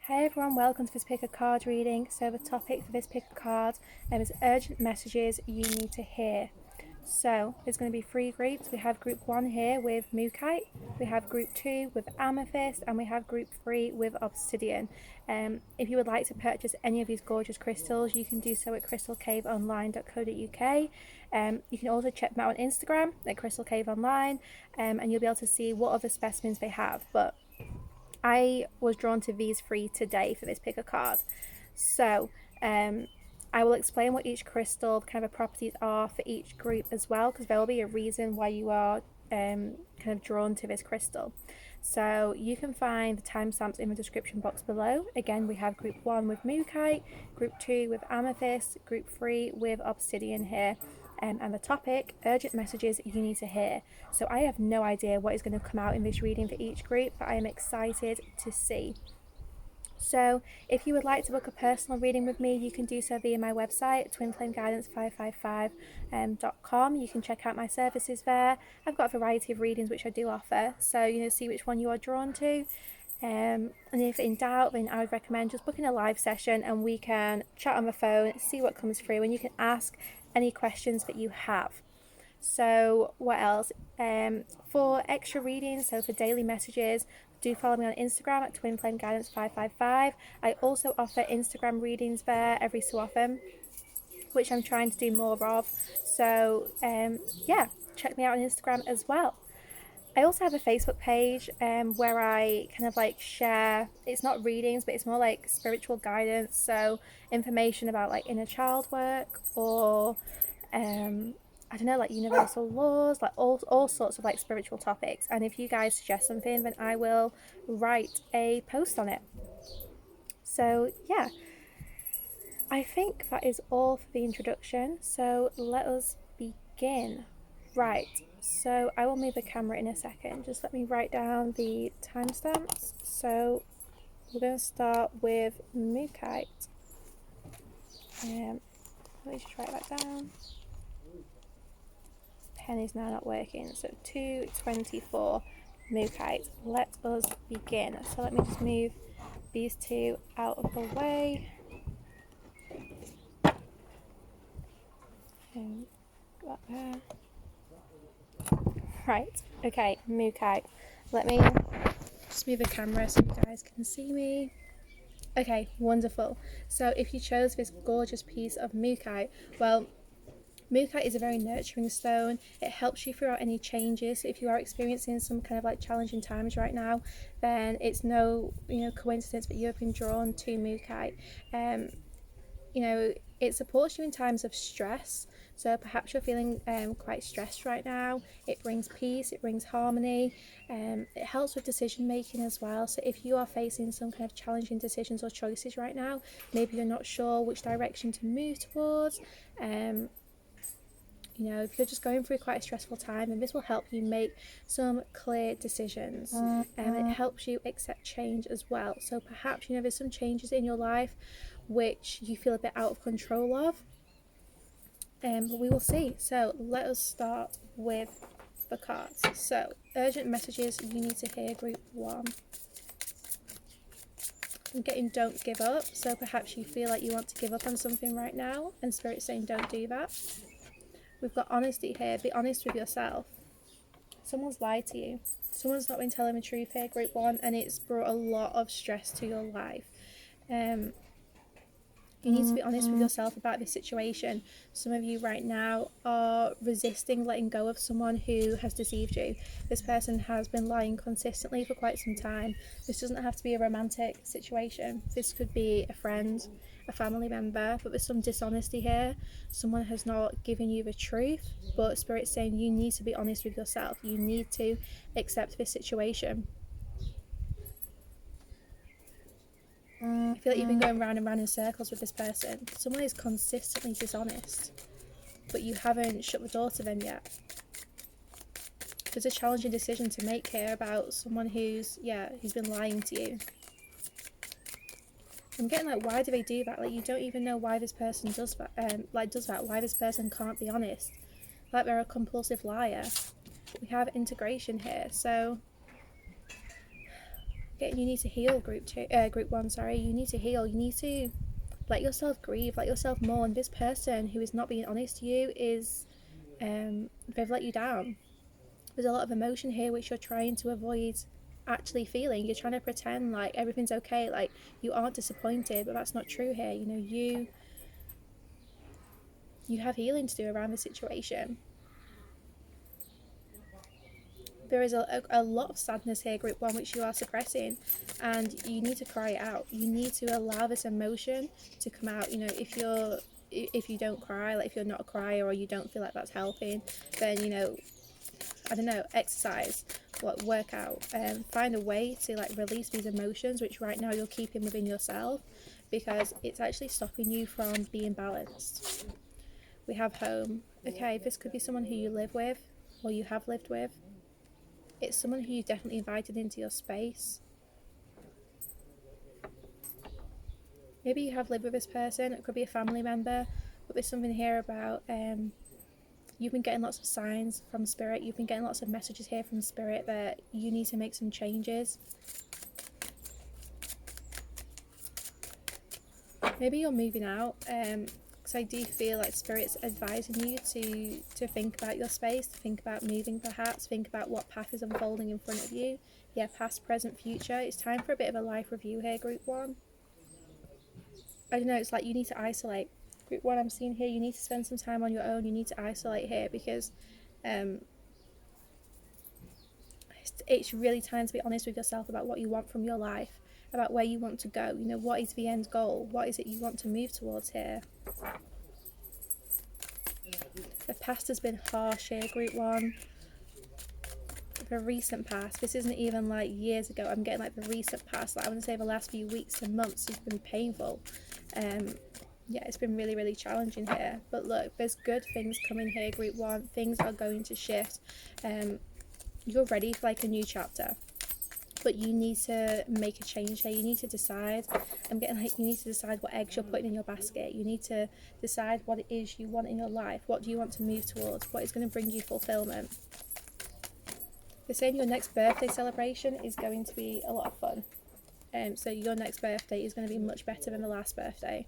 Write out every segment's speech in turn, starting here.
Hey everyone, welcome to this pick a card reading. So the topic for this pick a card is urgent messages you need to hear. So there's going to be three groups. We have group 1 here with Mookaite, we have group 2 with Amethyst, and we have group 3 with Obsidian. If you would like to purchase any of these gorgeous crystals, you can do so at crystalcaveonline.co.uk. You can also check them out on Instagram at crystalcaveonline, and you'll be able to see what other specimens they have. But I was drawn to these three today for this pick a card. So I will explain what each crystal kind of properties are for each group as well, because there will be a reason why you are kind of drawn to this crystal. So you can find the timestamps in the description box below. Again, we have group 1 with Mookaite, group 2 with Amethyst, group 3 with Obsidian here. And the topic, urgent messages you need to hear. So I have no idea what is going to come out in this reading for each group, but I am excited to see. So if you would like to book a personal reading with me, you can do so via my website, twinflameguidance555.com. You can check out my services there. I've got a variety of readings which I do offer, so see which one you are drawn to. And if in doubt, then I would recommend just booking a live session and we can chat on the phone, see what comes through, and you can ask any questions that you have. So what else? For extra readings, so for daily messages, do follow me on Instagram at twinflameguidance555. I also offer Instagram readings there every so often, which I'm trying to do more of. So yeah, check me out on Instagram as well. I also have a Facebook page where I kind of like share, it's not readings, but it's more like spiritual guidance. So information about like inner child work or I don't know, like universal laws, like all sorts of like spiritual topics. And if you guys suggest something, then I will write a post on it. So yeah, I think that is all for the introduction. So let us begin. Right, so I will move the camera in a second. Just let me write down the timestamps. So we're going to start with Mookaite. Let me just write that down. Pen is now not working. So 2:24 Mookaite. Let us begin. So let me just move these two out of the way. That there. Right, okay, Mookaite. Let me just move the camera so you guys can see me. Okay, wonderful. So if you chose this gorgeous piece of Mookaite, well, Mookaite is a very nurturing stone. It helps you throughout any changes. So if you are experiencing some kind of like challenging times right now, then it's no coincidence that you have been drawn to Mookaite. It supports you in times of stress. So perhaps you're feeling quite stressed right now. It brings peace, it brings harmony, it helps with decision making as well. So if you are facing some kind of challenging decisions or choices right now, maybe you're not sure which direction to move towards, if you're just going through quite a stressful time, and this will help you make some clear decisions, and it helps you accept change as well. So perhaps there's some changes in your life which you feel a bit out of control of, but we will see. So let us start with the cards. So urgent messages you need to hear, group 1. I'm getting don't give up. So perhaps you feel like you want to give up on something right now, and Spirit's saying don't do that. We've got honesty here. Be honest with yourself. Someone's lied to you. Someone's not been telling the truth here, group 1, and it's brought a lot of stress to your life. You need to be honest with yourself about this situation. Some of you right now are resisting letting go of someone who has deceived you. This person has been lying consistently for quite some time. This doesn't have to be a romantic situation. This could be a friend, a family member, but there's some dishonesty here. Someone has not given you the truth, but Spirit's saying you need to be honest with yourself. You need to accept this situation. I feel like you've been going round and round in circles with this person. Someone is consistently dishonest, but you haven't shut the door to them yet. There's a challenging decision to make here about someone who's been lying to you. I'm getting like, why do they do that? Like, you don't even know why this person does that. Why this person can't be honest. Like, they're a compulsive liar. We have integration here, so You need to heal, group one, sorry. You need to heal. You need to let yourself grieve, let yourself mourn. This person who is not being honest to you is, they've let you down. There's a lot of emotion here which you're trying to avoid actually feeling. You're trying to pretend like everything's okay, like you aren't disappointed, but that's not true here. You know, you have healing to do around the situation. There is a lot of sadness here, group one, which you are suppressing, and you need to cry it out. You need to allow this emotion to come out. You know, if you don't cry, like if you're not a crier or you don't feel like that's helping, then, you know, I don't know, exercise, work out, find a way to like release these emotions which right now you're keeping within yourself, because it's actually stopping you from being balanced. We have home. Okay, this could be someone who you live with or you have lived with. It's someone who you definitely invited into your space. Maybe you have lived with this person. It could be a family member, but there's something here about you've been getting lots of signs from spirit. You've been getting lots of messages here from spirit that you need to make some changes. Maybe you're moving out, because I do feel like spirit's advising you to think about your space, to think about moving perhaps, think about what path is unfolding in front of you. Yeah, past, present, future. It's time for a bit of a life review here, group one. I don't know, it's like you need to isolate. Group one, I'm seeing here, you need to spend some time on your own. You need to isolate here, because it's really time to be honest with yourself about what you want from your life, about where you want to go. You know, what is the end goal? What is it you want to move towards here? The past has been harsh here, group one. The recent past, this isn't even like years ago, I'm getting like the recent past, like I want to say the last few weeks and months has been painful. Yeah, it's been really, really challenging here, but look, there's good things coming here, group one. Things are going to shift. You're ready for like a new chapter, but you need to make a change here. You need to decide. I'm getting like you need to decide what eggs you're putting in your basket. You need to decide what it is you want in your life. What do you want to move towards? What is going to bring you fulfillment? They're saying your next birthday celebration is going to be a lot of fun. So your next birthday is going to be much better than the last birthday.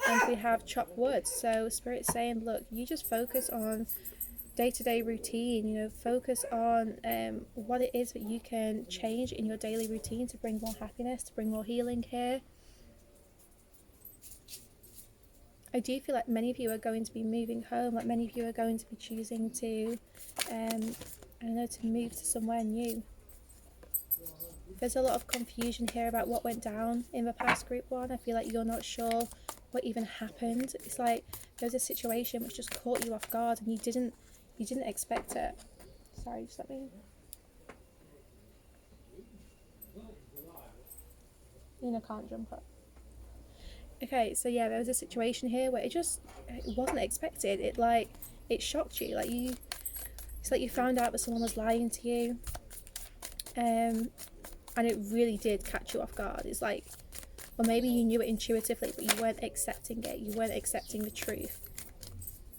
And we have chopped wood. So Spirit's saying, look, you just focus on day-to-day routine. You know, focus on what it is that you can change in your daily routine to bring more happiness, to bring more healing here. I do feel like many of you are going to be moving home, like many of you are going to be choosing to, I don't know, to move to somewhere new. There's a lot of confusion here about what went down in the past, group one. I feel like you're not sure what even happened. It's like there was a situation which just caught you off guard and you didn't expect it. Sorry, just let me. Nina can't jump up. Okay, so yeah, there was a situation here where it wasn't expected. It shocked you. It's like you found out that someone was lying to you, and it really did catch you off guard. It's like, or maybe you knew it intuitively, but you weren't accepting it. You weren't accepting the truth.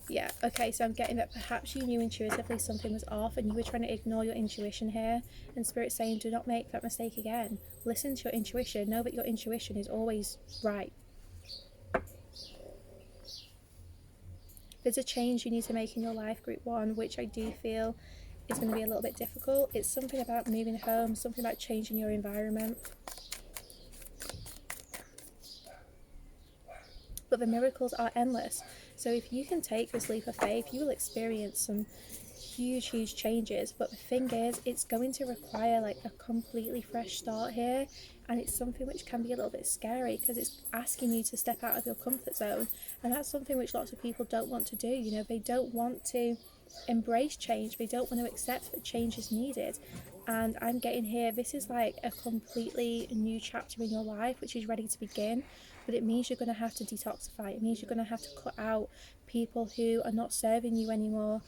Yeah, okay, so I'm getting that perhaps you knew intuitively something was off and you were trying to ignore your intuition here, and Spirit's saying, do not make that mistake again. Listen to your intuition. Know that your intuition is always right. There's a change you need to make in your life, group one, which I do feel is going to be a little bit difficult. It's something about moving home, something about changing your environment. But the miracles are endless. So if you can take this leap of faith, you will experience some huge changes. But the thing is, it's going to require like a completely fresh start here, and it's something which can be a little bit scary because it's asking you to step out of your comfort zone, and that's something which lots of people don't want to do. You know, they don't want to embrace change, they don't want to accept that change is needed. And I'm getting here, this is like a completely new chapter in your life which is ready to begin, but it means you're going to have to detoxify. It means you're going to have to cut out people who are not serving you anymore.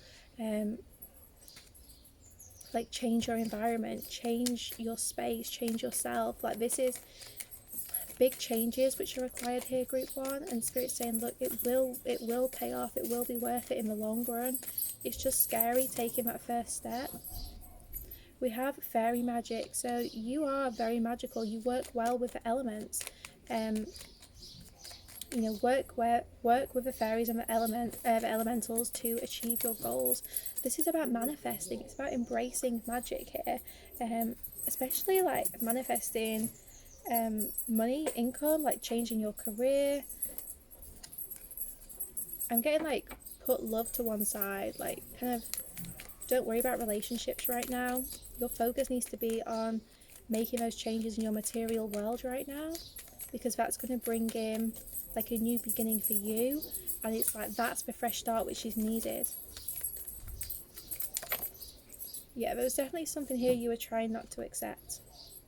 Like change your environment, change your space, change yourself. Like this is big changes which are required here, group one, and Spirit's saying, look, it will pay off. It will be worth it in the long run. It's just scary taking that first step. We have fairy magic, so you are very magical. You work well with the elements. Um, work with the fairies and the elementals to achieve your goals. This is about manifesting. It's about embracing magic here, especially like manifesting money, income, like changing your career. I'm getting like put love to one side, like kind of don't worry about relationships right now. Your focus needs to be on making those changes in your material world right now, because that's going to bring in like a new beginning for you, and it's like that's the fresh start which is needed. Yeah, there was definitely something here you were trying not to accept.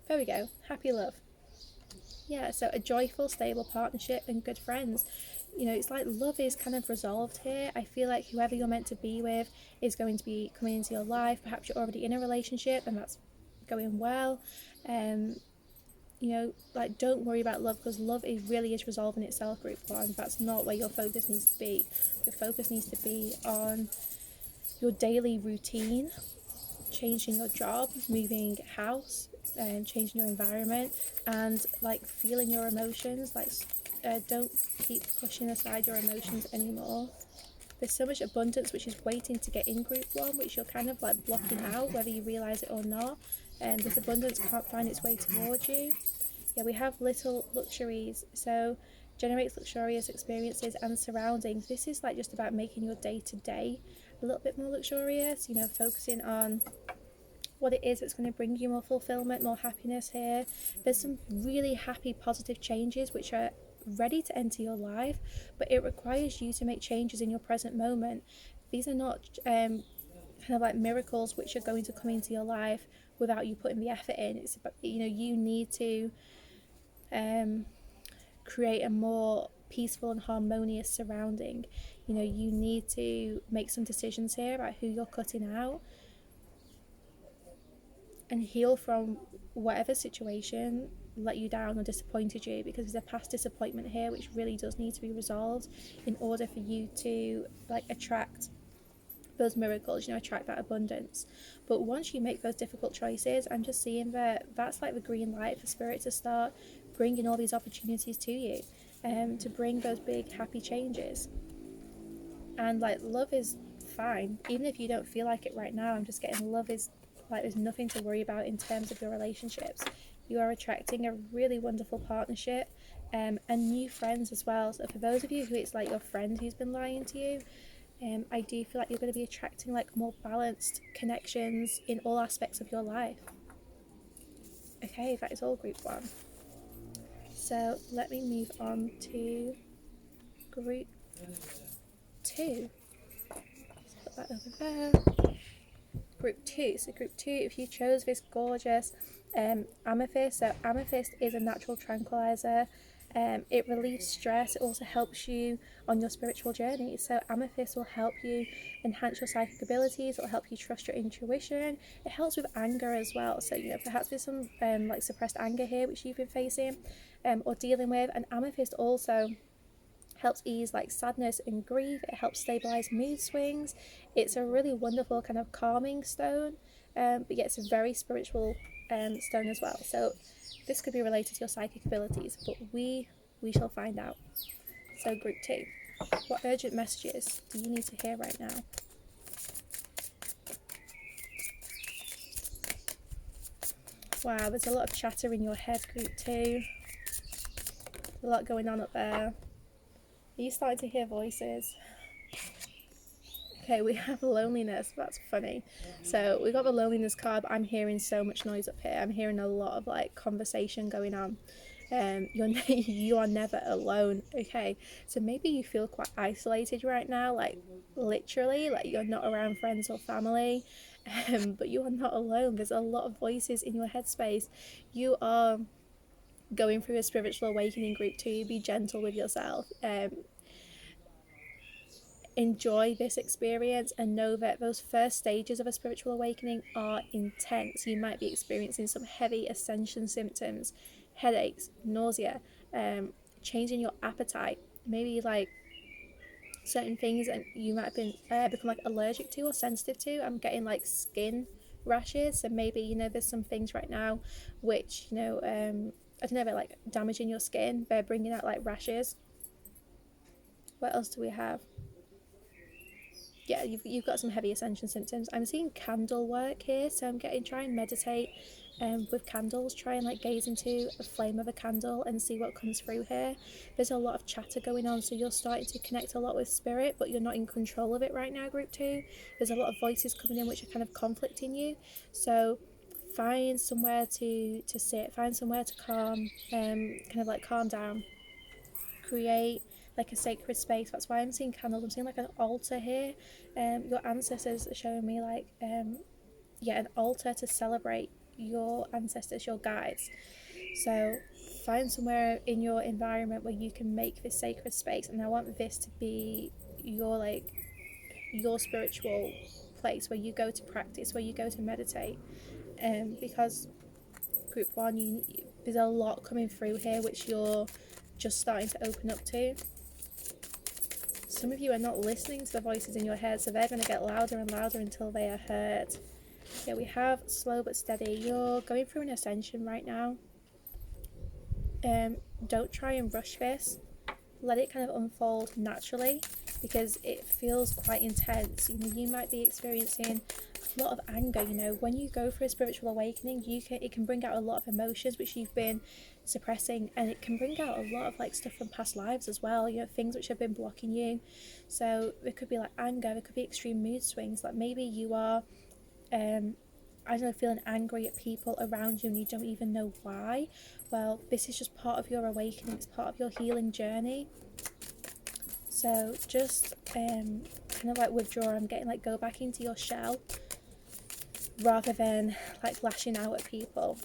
There we go. Happy love. Yeah, so a joyful, stable partnership and good friends. It's like love is kind of resolved here. I feel like whoever you're meant to be with is going to be coming into your life. Perhaps you're already in a relationship and that's going well. Like don't worry about love, because love really is resolving itself, group one. That's not where your focus needs to be. Your focus needs to be on your daily routine, changing your job, moving house, changing your environment, and like feeling your emotions. Like don't keep pushing aside your emotions anymore. There's so much abundance which is waiting to get in group one, which you're kind of like blocking out whether you realize it or not, and this abundance can't find its way towards you. Yeah, we have little luxuries, so generates luxurious experiences and surroundings. This is like just about making your day to day a little bit more luxurious, focusing on what it is that's going to bring you more fulfillment, more happiness here. There's some really happy, positive changes which are ready to enter your life, but it requires you to make changes in your present moment. These are not kind of like miracles which are going to come into your life without you putting the effort in. It's about, you need to create a more peaceful and harmonious surrounding. You need to make some decisions here about who you're cutting out and heal from whatever situation let you down or disappointed you, because there's a past disappointment here which really does need to be resolved in order for you to like attract those miracles, attract that abundance. But once you make those difficult choices, I'm just seeing that that's like the green light for spirit to start bringing all these opportunities to you, to bring those big happy changes. And like love is fine even if you don't feel like it right now. I'm just getting love is like there's nothing to worry about in terms of your relationships. You are attracting a really wonderful partnership, and new friends as well. So for those of you who it's like your friend who's been lying to you, I do feel like you're going to be attracting like more balanced connections in all aspects of your life. Okay, that is all group one. So let me move on to group two. Let's put that over there. Group two. So group two, if you chose this gorgeous amethyst, so amethyst is a natural tranquilizer. It relieves stress. It also helps you on your spiritual journey. So amethyst will help you enhance your psychic abilities. It will help you trust your intuition. It helps with anger as well. So perhaps there's some like suppressed anger here which you've been facing or dealing with. And amethyst also helps ease like sadness and grief. It helps stabilize mood swings. It's a really wonderful kind of calming stone, but yeah, it's a very spiritual stone as well. So this could be related to your psychic abilities, but we shall find out. So group two, what urgent messages do you need to hear right now? Wow, there's a lot of chatter in your head, group two. A lot going on up there. Are you starting to hear voices? Okay, we have loneliness. That's funny. So we got the loneliness card, but I'm hearing so much noise up here. I'm hearing a lot of like conversation going on. You are never alone. Okay, so maybe you feel quite isolated right now, like literally, like you're not around friends or family, but you are not alone. There's a lot of voices in your headspace. You are going through a spiritual awakening, group two. Be gentle with yourself. Enjoy this experience and know that those first stages of a spiritual awakening are intense. You might be experiencing some heavy ascension symptoms, headaches, nausea, changing your appetite, maybe like certain things and you might have been become like allergic to or sensitive to. I'm getting like skin rashes. So maybe, you know, there's some things right now which, you know, I don't know, they're like damaging your skin, they're bringing out like rashes. What else do we have? Yeah, you've got some heavy ascension symptoms. I'm seeing candle work here, so I'm getting try and meditate with candles. Try and like gaze into the flame of a candle and see what comes through here. There's a lot of chatter going on, so you're starting to connect a lot with spirit, but you're not in control of it right now, group 2. There's a lot of voices coming in which are kind of conflicting you, so find somewhere to sit, find somewhere to calm, kind of like calm down, create like a sacred space. That's why I'm seeing candles. I'm seeing like an altar here. Your ancestors are showing me like an altar to celebrate your ancestors, your guides. So find somewhere in your environment where you can make this sacred space, and I want this to be your spiritual place where you go to practice, where you go to meditate. Because group 1, there's a lot coming through here which you're just starting to open up to. Some of you are not listening to the voices in your head, so they're going to get louder and louder until they are heard. Yeah, we have slow but steady. You're going through an ascension right now. Don't try and rush this. Let it kind of unfold naturally, because it feels quite intense. You know, you might be experiencing a lot of anger. You know, when you go through a spiritual awakening, it can bring out a lot of emotions which you've been suppressing, and it can bring out a lot of like stuff from past lives as well, you know, things which have been blocking you. So it could be like anger, it could be extreme mood swings, like maybe you are I don't know, feeling angry at people around you and you don't even know why. Well, this is just part of your awakening, it's part of your healing journey. So just kind of like withdraw. I'm getting like go back into your shell rather than like lashing out at people.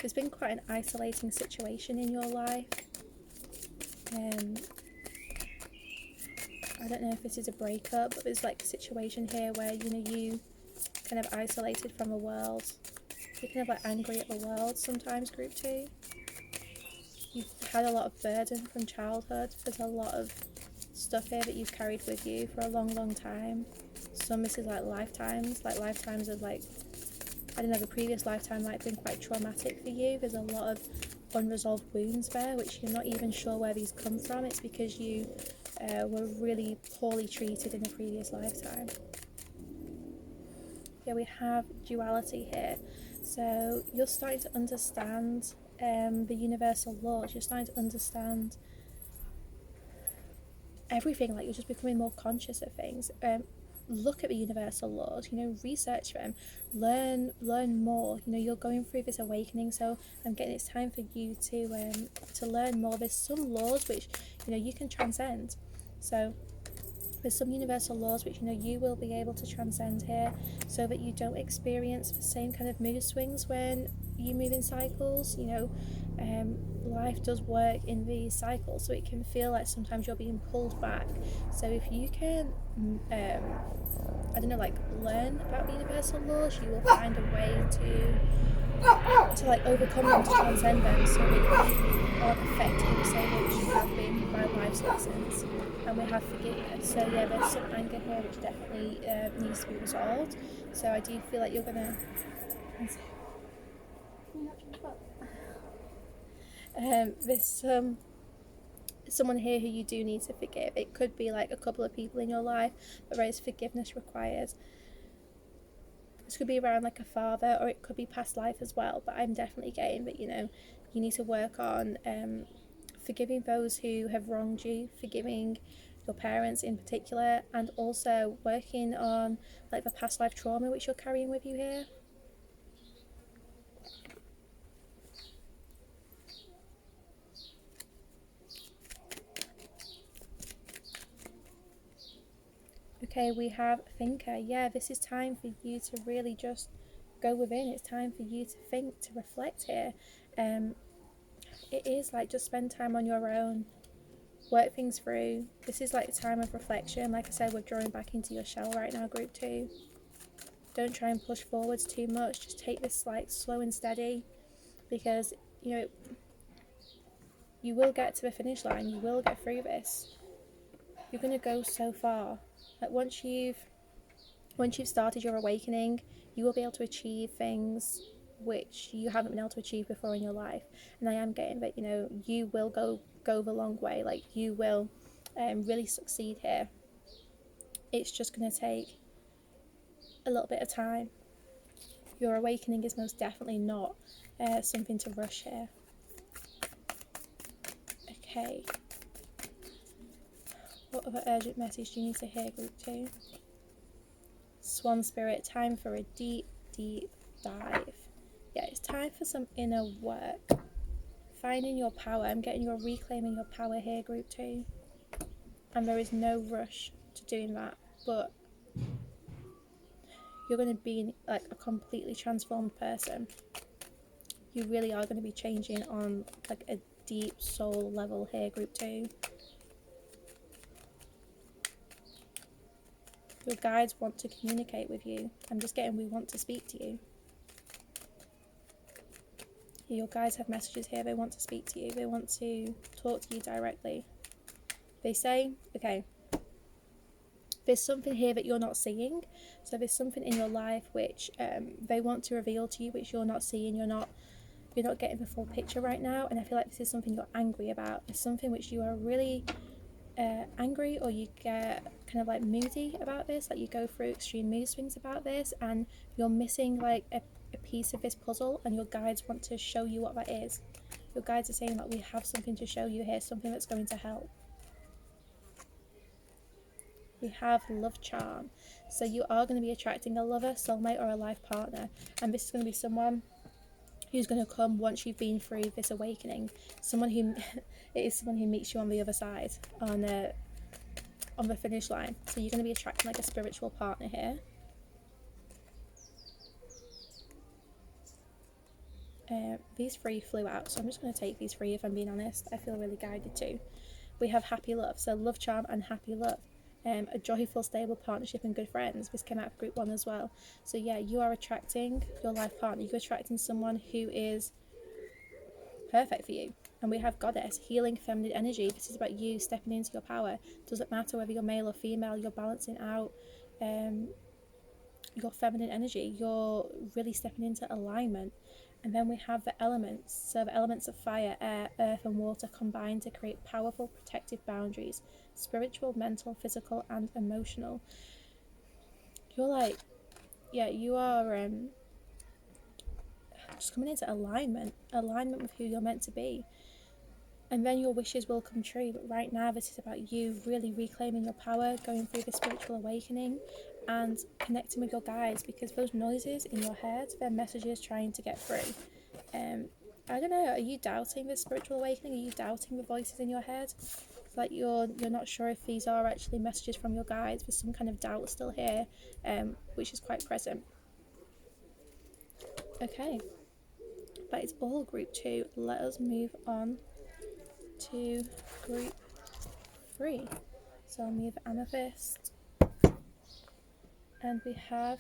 There's been quite an isolating situation in your life. I don't know if this is a breakup, but there's like a situation here where, you know, you kind of isolated from the world. You're kind of like angry at the world sometimes, group 2. You've had a lot of burden from childhood. There's a lot of stuff here that you've carried with you for a long, long time. Some this is like lifetimes of like, I don't know, the previous lifetime might have been quite traumatic for you. There's a lot of unresolved wounds there, which you're not even sure where these come from. It's because you were really poorly treated in a previous lifetime. Yeah, we have duality here. So you're starting to understand the universal laws. You're starting to understand everything. Like, you're just becoming more conscious of things. Look at the universal laws, you know, research them, learn more. You know, you're going through this awakening, so I'm getting it's time for you to learn more. There's some laws which, you know, you can transcend. So there's some universal laws which, you know, you will be able to transcend here, so that you don't experience the same kind of mood swings when you move in cycles. You know, life does work in these cycles, so it can feel like sometimes you're being pulled back. So if you can I don't know, like learn about the universal laws, you will find a way to like overcome them, to transcend them, so that you aren't affected in the same way as you have been by life's lessons. And we have forgiveness. So yeah, there's some anger here which definitely needs to be resolved. So I do feel like you're gonna there's someone here who you do need to forgive. It could be like a couple of people in your life, but there is forgiveness required. This could be around like a father, or it could be past life as well, but I'm definitely getting that, you know, you need to work on forgiving those who have wronged you, forgiving your parents in particular, and also working on like the past life trauma which you're carrying with you here. Okay, we have thinker. Yeah, this is time for you to really just go within. It's time for you to think, to reflect here. It is like just spend time on your own, work things through. This is like a time of reflection. Like I said, we're drawing back into your shell right now, group 2. Don't try and push forwards too much. Just take this like slow and steady, because, you know, you will get to the finish line. You will get through this. You're going to go so far. Like once you've Once you've started your awakening, you will be able to achieve things which you haven't been able to achieve before in your life. And I am getting that, you know, you will go the long way. Like, you will really succeed here. It's just going to take a little bit of time. Your awakening is most definitely not something to rush here. Okay. What other urgent message do you need to hear, Group 2? Swan Spirit, time for a deep, deep dive. Yeah, it's time for some inner work. Finding your power. I'm getting you're reclaiming your power here, Group 2. And there is no rush to doing that. But you're going to be like a completely transformed person. You really are going to be changing on like a deep soul level here, Group 2. Your guides want to communicate with you. I'm just getting we want to speak to you. Your guides have messages here. They want to speak to you. They want to talk to you directly. They say, okay, there's something here that you're not seeing. So there's something in your life which they want to reveal to you, which you're not seeing. You're not getting the full picture right now. And I feel like this is something you're angry about. It's something which you are really angry, or you get kind of like moody about this, like you go through extreme mood swings about this, and you're missing like a piece of this puzzle, and your guides want to show you what that is. Your guides are saying that we have something to show you here, something that's going to help. We have love charm, so you are going to be attracting a lover, soulmate, or a life partner, and this is going to be someone who's going to come once you've been through this awakening. Someone who it is someone who meets you on the other side, on the finish line. So you're going to be attracting like a spiritual partner here. These three flew out, so I'm just going to take these three if I'm being honest. I feel really guided to. We have happy love, so love charm and happy love. A joyful, stable partnership and good friends. This came out of Group 1 as well. So yeah, you are attracting your life partner. You're attracting someone who is perfect for you. And we have Goddess, healing feminine energy. This is about you stepping into your power. Doesn't matter whether you're male or female, you're balancing out your feminine energy. You're really stepping into alignment. And then we have the elements. So the elements of fire, air, earth and water combine to create powerful protective boundaries. Spiritual, mental, physical and emotional. You're like, yeah, you are just coming into alignment with who you're meant to be. And then your wishes will come true. But right now this is about you really reclaiming your power, going through the spiritual awakening and connecting with your guides, because those noises in your head, they're messages trying to get through. I don't know, are you doubting this spiritual awakening? Are you doubting the voices in your head? It's like you're not sure if these are actually messages from your guides. There's some kind of doubt still here, which is quite present. Okay, that is all Group 2. Let us move on to Group 3. So I'll move Amethyst, and we have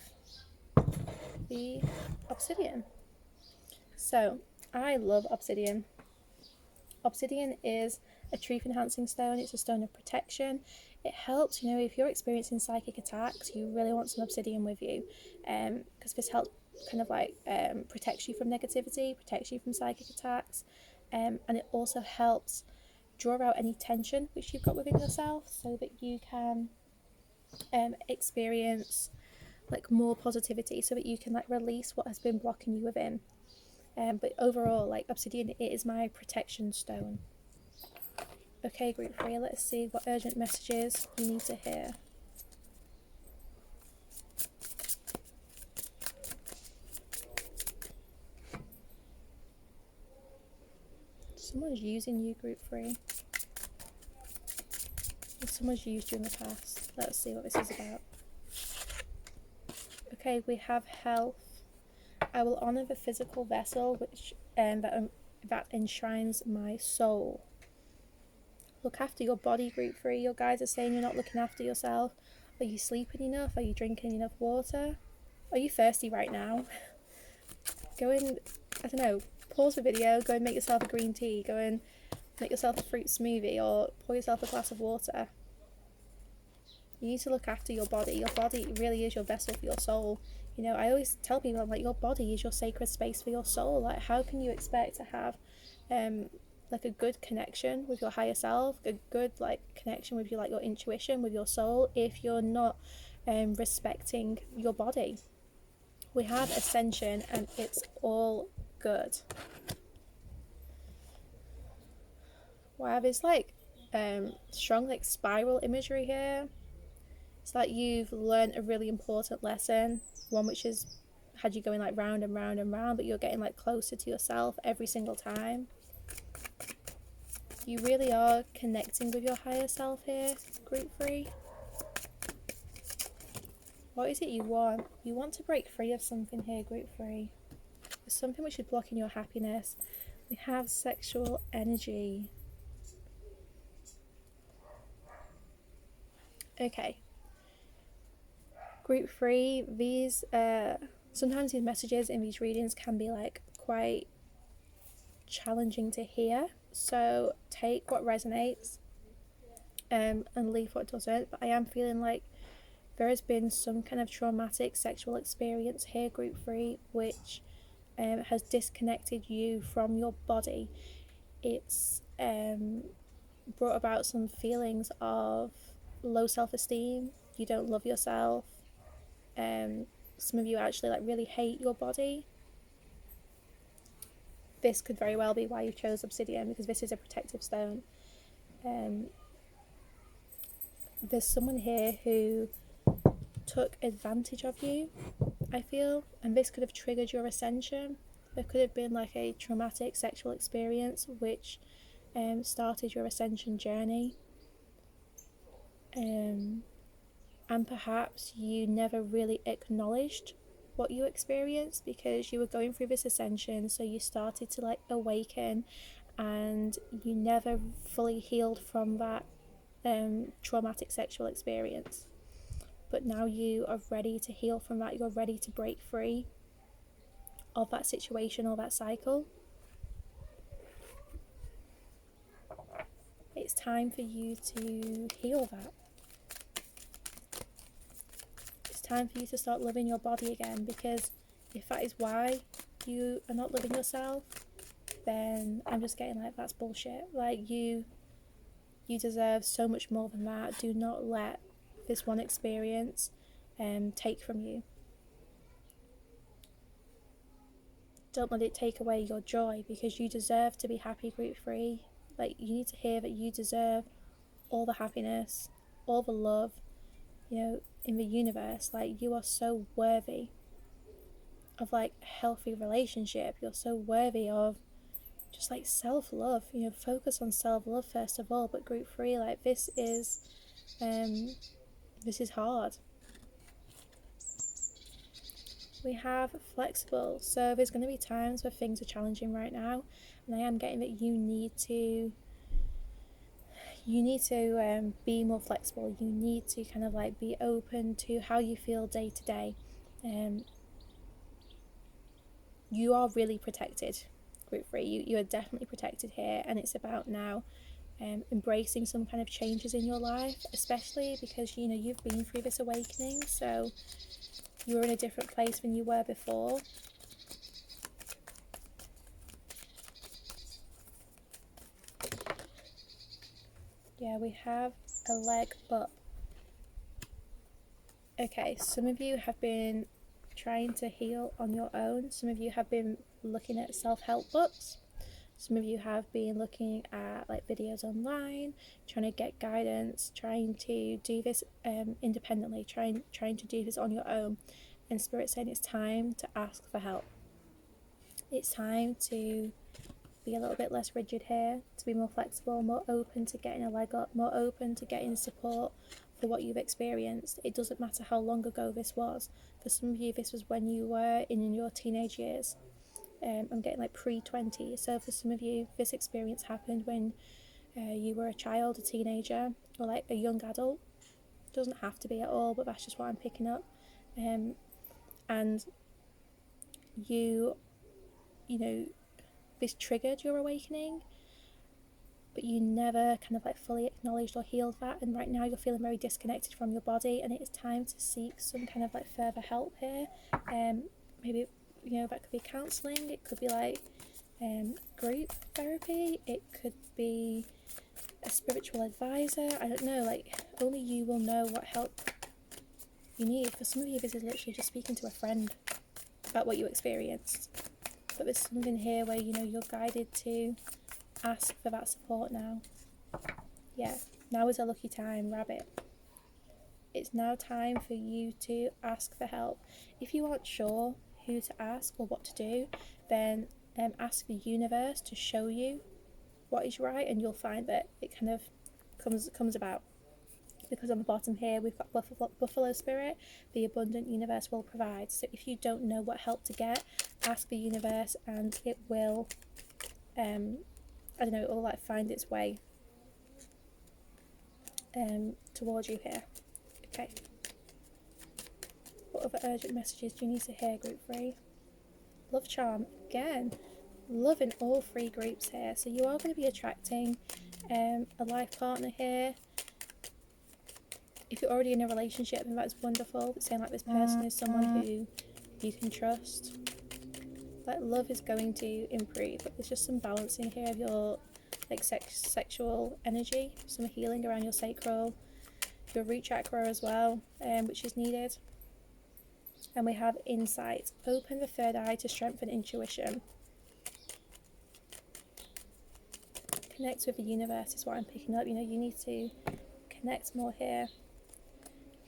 the Obsidian. So I love Obsidian. Obsidian is a truth enhancing stone. It's a stone of protection. It helps, you know, if you're experiencing psychic attacks, you really want some Obsidian with you, because this helps kind of like protects you from negativity, protects you from psychic attacks, and it also helps draw out any tension which you've got within yourself, so that you can experience like more positivity, so that you can like release what has been blocking you within. But overall, like Obsidian, it is my protection stone. Okay, Group 3, let's see what urgent messages you need to hear. Someone's using you, Group 3. If someone's used you in the past. Let's see what this is about. Okay, we have health. I will honour the physical vessel which that enshrines my soul. Look after your body, Group 3. Your guides are saying you're not looking after yourself. Are you sleeping enough? Are you drinking enough water? Are you thirsty right now? Go and, I don't know, pause the video, go and make yourself a green tea, go and make yourself a fruit smoothie, or pour yourself a glass of water. You need to look after your body. Your body really is your vessel for your soul. You know, I always tell people, I'm like, your body is your sacred space for your soul. Like, how can you expect to have like a good connection with your higher self, a good like connection with your like your intuition, with your soul, if you're not respecting your body? We have ascension and it's all good. Wow, there's like strong like spiral imagery here. It's like you've learned a really important lesson, one which has had you going like round and round and round, but you're getting like closer to yourself every single time. You really are connecting with your higher self here, group 3. What is it you want? You want to break free of something here, group 3. There's something which is blocking your happiness. We have sexual energy. Okay. Group 3, these sometimes these messages in these readings can be like quite challenging to hear. So take what resonates and leave what doesn't. But I am feeling like there has been some kind of traumatic sexual experience here, group 3, which has disconnected you from your body. It's brought about some feelings of low self-esteem. You don't love yourself. Some of you actually like really hate your body. This could very well be why you chose obsidian, because this is a protective stone. There's someone here who took advantage of you, I feel, and this could have triggered your ascension. There could have been like a traumatic sexual experience which started your ascension journey. And perhaps you never really acknowledged what you experienced because you were going through this ascension, so you started to like awaken and you never fully healed from that traumatic sexual experience. But now you are ready to heal from that. You're ready to break free of that situation or that cycle. It's time for you to heal that. It's time for you to start loving your body again, because if that is why you are not loving yourself, then I'm just getting like, that's bullshit. Like, you deserve so much more than that. Do not let this one experience take from you. Don't let it take away your joy, because you deserve to be happy, group 3. Like, you need to hear that you deserve all the happiness, all the love, you know, in the universe. Like, you are so worthy of like a healthy relationship. You're so worthy of just like self-love. You know, focus on self-love first of all. But group 3, like, this is hard. We have flexible, so there's going to be times where things are challenging right now, and I am getting that you need to be more flexible. You need to kind of like be open to how you feel day to day. You are really protected, group 3. You are definitely protected here, and it's about now embracing some kind of changes in your life, especially because, you know, you've been through this awakening, so you're in a different place than you were before. Yeah, we have a leg up. Okay, some of you have been trying to heal on your own. Some of you have been looking at self-help books. Some of you have been looking at like videos online, trying to get guidance, trying to do this independently, trying to do this on your own. And Spirit's saying it's time to ask for help. It's time to be a little bit less rigid here, to be more flexible, more open to getting a leg up, more open to getting support for what you've experienced. It doesn't matter how long ago this was. For some of you, this was when you were in your teenage years. I'm getting like pre-20. So for some of you, this experience happened when you were a child, a teenager, or like a young adult. It doesn't have to be at all, but that's just what I'm picking up. And you know, this triggered your awakening, but you never kind of like fully acknowledged or healed that, and right now you're feeling very disconnected from your body, and it is time to seek some kind of like further help here. Maybe, you know, that could be counselling, it could be like group therapy, it could be a spiritual advisor. I don't know, like only you will know what help you need. For some of you, this is literally just speaking to a friend about what you experienced, but there's something here where, you know, you're guided to ask for that support now. Yeah, now is a lucky time, Rabbit. It's now time for you to ask for help. If you aren't sure who to ask or what to do, then ask the universe to show you what is right, and you'll find that it kind of comes about. Because on the bottom here we've got buffalo spirit, the abundant universe will provide. So if you don't know what help to get, ask the universe and it will I don't know, it will like find its way towards you here. Okay, what other urgent messages do you need to hear, group 3? Love charm again, love in all 3 groups here. So you are going to be attracting a life partner here. If you're already in a relationship, then that's wonderful. It's saying like this person is someone who you can trust. Like love is going to improve, but there's just some balancing here of your like sexual energy, some healing around your sacral, your root chakra as well, which is needed. And we have insight. Open the third eye to strengthen intuition. Connect with the universe is what I'm picking up. You know, you need to connect more here.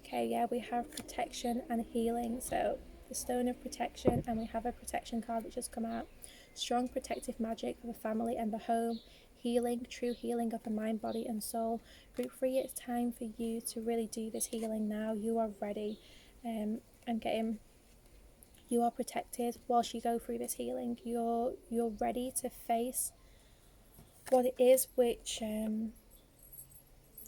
Okay, yeah, we have protection and healing. So the stone of protection, and we have a protection card which has come out. Strong protective magic for the family and the home. Healing, true healing of the mind, body and soul. Group 3, it's time for you to really do this healing now. You are ready. And you are protected whilst you go through this healing. You're ready to face what it is which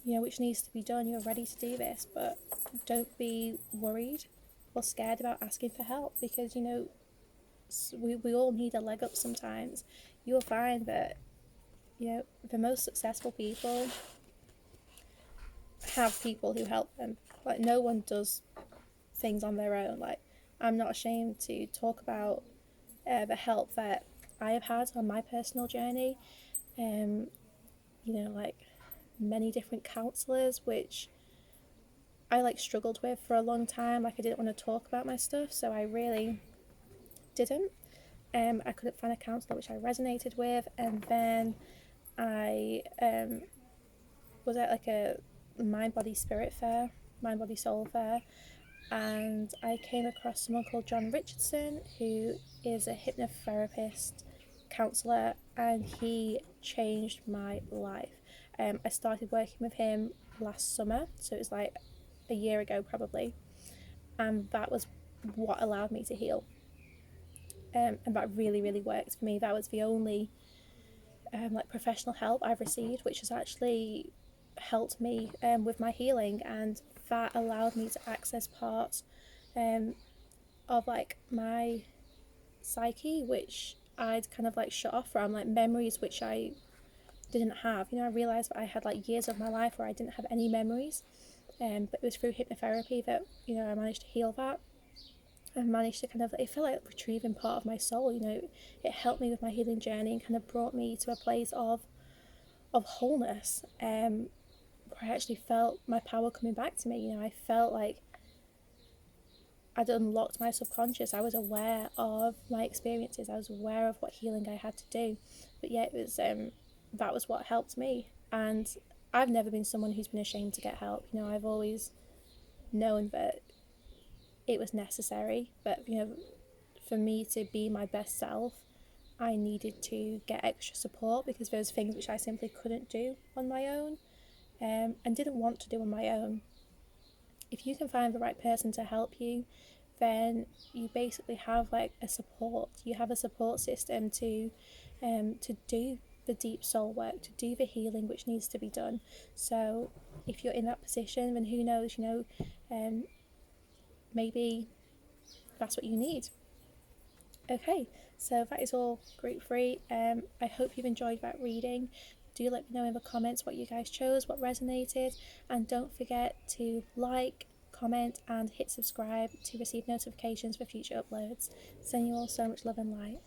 which needs to be done. You're ready to do this, but don't be worried or scared about asking for help, because you know we all need a leg up sometimes. You will find that the most successful people have people who help them. Like no one does things on their own. Like I'm not ashamed to talk about the help that I have had on my personal journey. Like many different counsellors, which I like struggled with for a long time. Like I didn't want to talk about my stuff, so I really didn't. I couldn't find a counsellor which I resonated with, and then I was at like a mind body spirit fair, mind body soul fair, and I came across someone called John Richardson, who is a hypnotherapist, counsellor, and he changed my life. I started working with him last summer, so it was like a year ago probably, and that was what allowed me to heal. And that really, really worked for me. That was the only professional help I've received, which has actually helped me with my healing, and that allowed me to access parts of like my psyche which I'd kind of like shut off from, like memories which I didn't have. I realised that I had like years of my life where I didn't have any memories, but it was through hypnotherapy that I managed to heal that. I managed to kind of, it felt like retrieving part of my soul. It helped me with my healing journey and kind of brought me to a place of wholeness, where I actually felt my power coming back to me. I felt like I'd unlocked my subconscious. I was aware of my experiences. I was aware of what healing I had to do. But yeah, it was that was what helped me. And I've never been someone who's been ashamed to get help. I've always known that it was necessary. But for me to be my best self, I needed to get extra support, because there's things which I simply couldn't do on my own, and didn't want to do on my own. If you can find the right person to help you, then you basically have like a support. You have a support system to do the deep soul work, to do the healing which needs to be done. So if you're in that position, then who knows, maybe that's what you need. Okay, so that is all group 3. I hope you've enjoyed that reading. Do let me know in the comments what you guys chose, what resonated, and don't forget to like, comment, and hit subscribe to receive notifications for future uploads. Sending you all so much love and light.